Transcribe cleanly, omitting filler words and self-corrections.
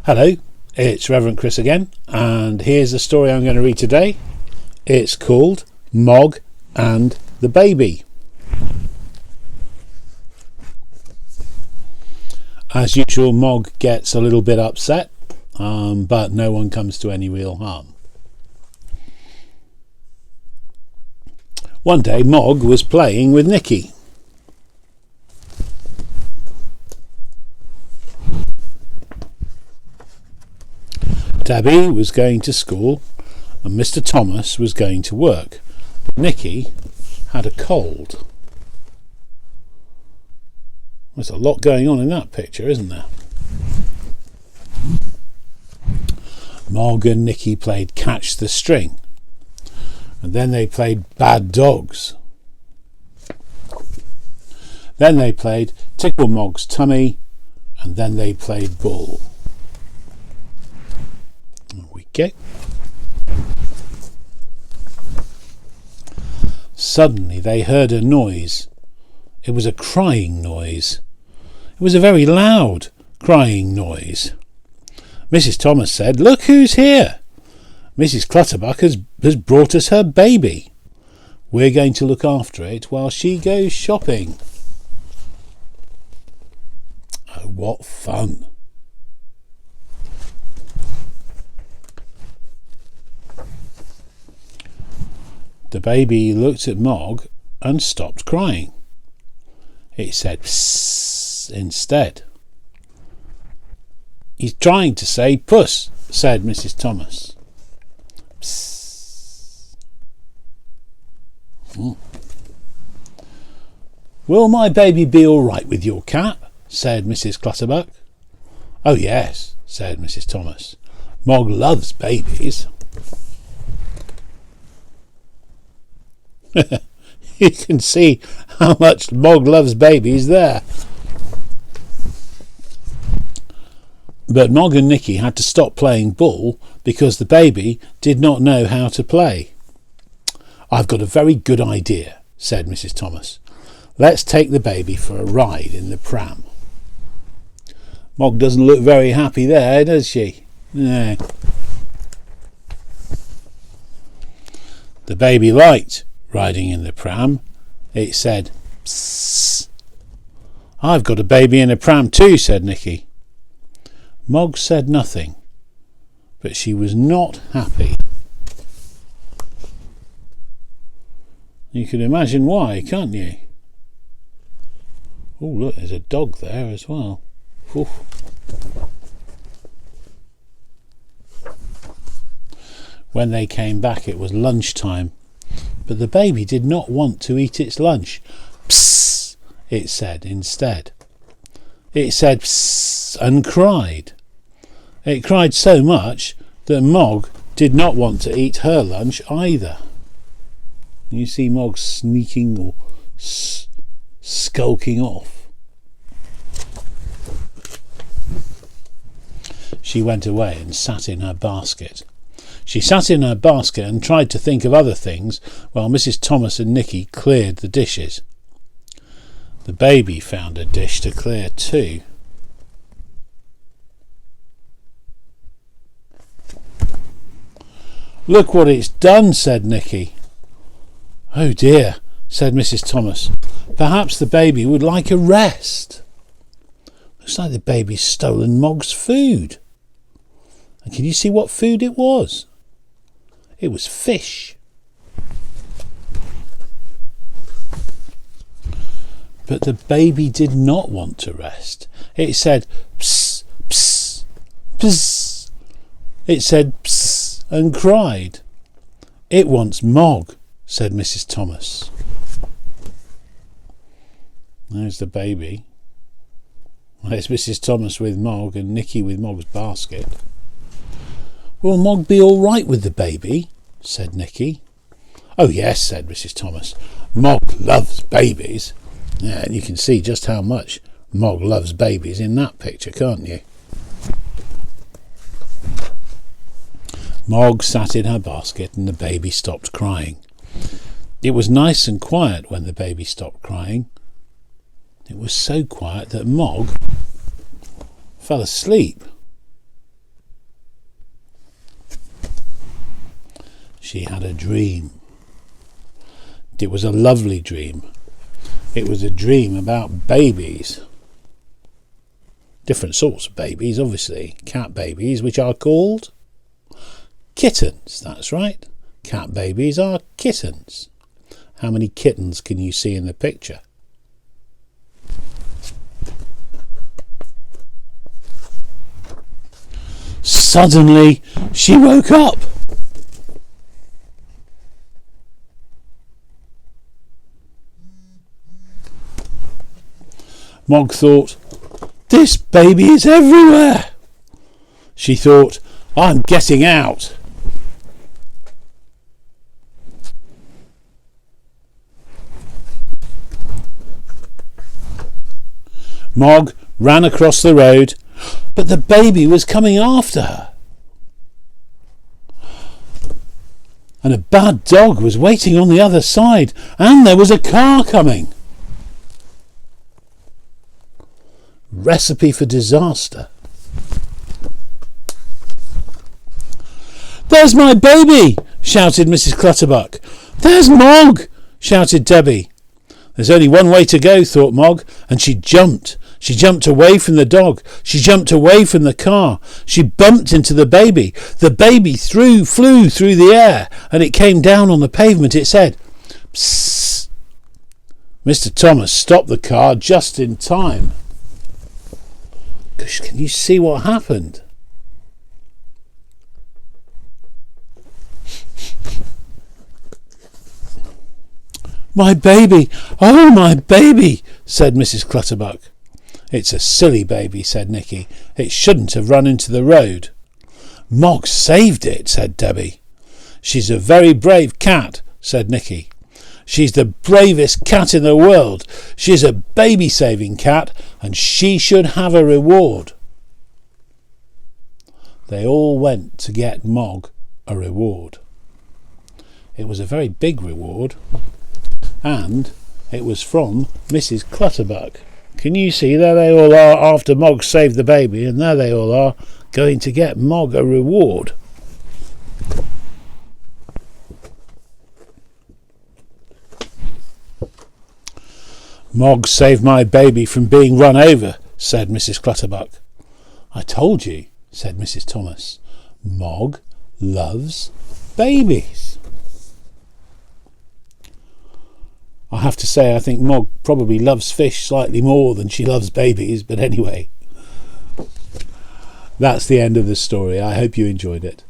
Hello, it's Reverend Chris again, and here's the story I'm going to read today. It's called Mog and the Baby. As usual, Mog gets a little bit upset, but no one comes to any real harm. One day, Mog was playing with Nicky. Debbie was going to school and Mr. Thomas was going to work. Nicky had a cold. There's a lot going on in that picture, isn't there? Mog and Nicky played Catch the String, and then they played Bad Dogs. Then they played Tickle Mog's Tummy, and then they played Bull. Okay. Suddenly they heard a noise. It was a crying noise. It was a very loud crying noise. Mrs. Thomas said, "Look who's here. Mrs. Clutterbuck has brought us her baby. We're going to look after it while she goes shopping." Oh, what fun. The baby looked at Mog and stopped crying. It said psst instead. "He's trying to say puss," said Mrs. Thomas. Psst. "Will my baby be all right with your cat?" said Mrs. Clutterbuck. "Oh yes," said Mrs. Thomas. "Mog loves babies." You can see how much Mog loves babies there. But Mog and Nicky had to stop playing bull because the baby did not know how to play. "I've got a very good idea," said Mrs. Thomas. "Let's take the baby for a ride in the pram." Mog doesn't look very happy there, does she? No. The baby liked riding in the pram. It said psst. "I've got a baby in a pram too," said Nicky. Mog said nothing, but she was not happy. You can imagine why, can't you? Oh, look, there's a dog there as well. Oof. When they came back, it was lunchtime. But the baby did not want to eat its lunch. Psst, it said instead. It said psst and cried. It cried so much that Mog did not want to eat her lunch either. You see Mog sneaking or skulking off. She went away and sat in her basket. She sat in her basket and tried to think of other things while Mrs. Thomas and Nicky cleared the dishes. The baby found a dish to clear too. "Look what it's done," said Nicky. "Oh dear," said Mrs. Thomas. "Perhaps the baby would like a rest. Looks like the baby's stolen Mog's food. And can you see what food it was? It was fish." But the baby did not want to rest. It said psst, psst, psst. It said psst and cried. "It wants Mog," said Mrs. Thomas. There's the baby. There's Mrs. Thomas with Mog and Nicky with Mog's basket. "Will Mog be all right with the baby?" said Nicky. "Oh yes," said Mrs. Thomas. "Mog loves babies." Yeah, and you can see just how much Mog loves babies in that picture, can't you? Mog sat in her basket and the baby stopped crying. It was nice and quiet when the baby stopped crying. It was so quiet that Mog fell asleep. she had a dream. It was a lovely dream. It was a dream about babies. Different sorts of babies, obviously. Cat babies, which are called kittens. That's right. Cat babies are kittens. How many kittens can you see in the picture? Suddenly, she woke up. Mog thought, "This baby is everywhere." She thought, "I'm getting out." Mog ran across the road, but the baby was coming after her. And a bad dog was waiting on the other side, and there was a car coming. Recipe for disaster. "There's my baby!" shouted Mrs. Clutterbuck. "There's Mog!" shouted Debbie. There's only one way to go, thought Mog, and she jumped. She jumped away from the dog. She jumped away from the car. She bumped into the baby. The baby flew through the air, and it came down on the pavement. It said, "Psst." Mr. Thomas stopped the car just in time. Gosh, can you see what happened? "My baby! Oh, my baby!" said Mrs. Clutterbuck. "It's a silly baby," said Nicky. "It shouldn't have run into the road." "Mog saved it," said Debbie. "She's a very brave cat," said Nicky. "She's the bravest cat in the world. She's a baby-saving cat, and she should have a reward." They all went to get Mog a reward. It was a very big reward, and it was from Mrs. Clutterbuck. Can you see? There they all are after Mog saved the baby, and there they all are going to get Mog a reward. "Mog saved my baby from being run over," said Mrs. Clutterbuck. "I told you," said Mrs. Thomas. "Mog loves babies." I have to say, I think Mog probably loves fish slightly more than she loves babies, but anyway, that's the end of the story. I hope you enjoyed it.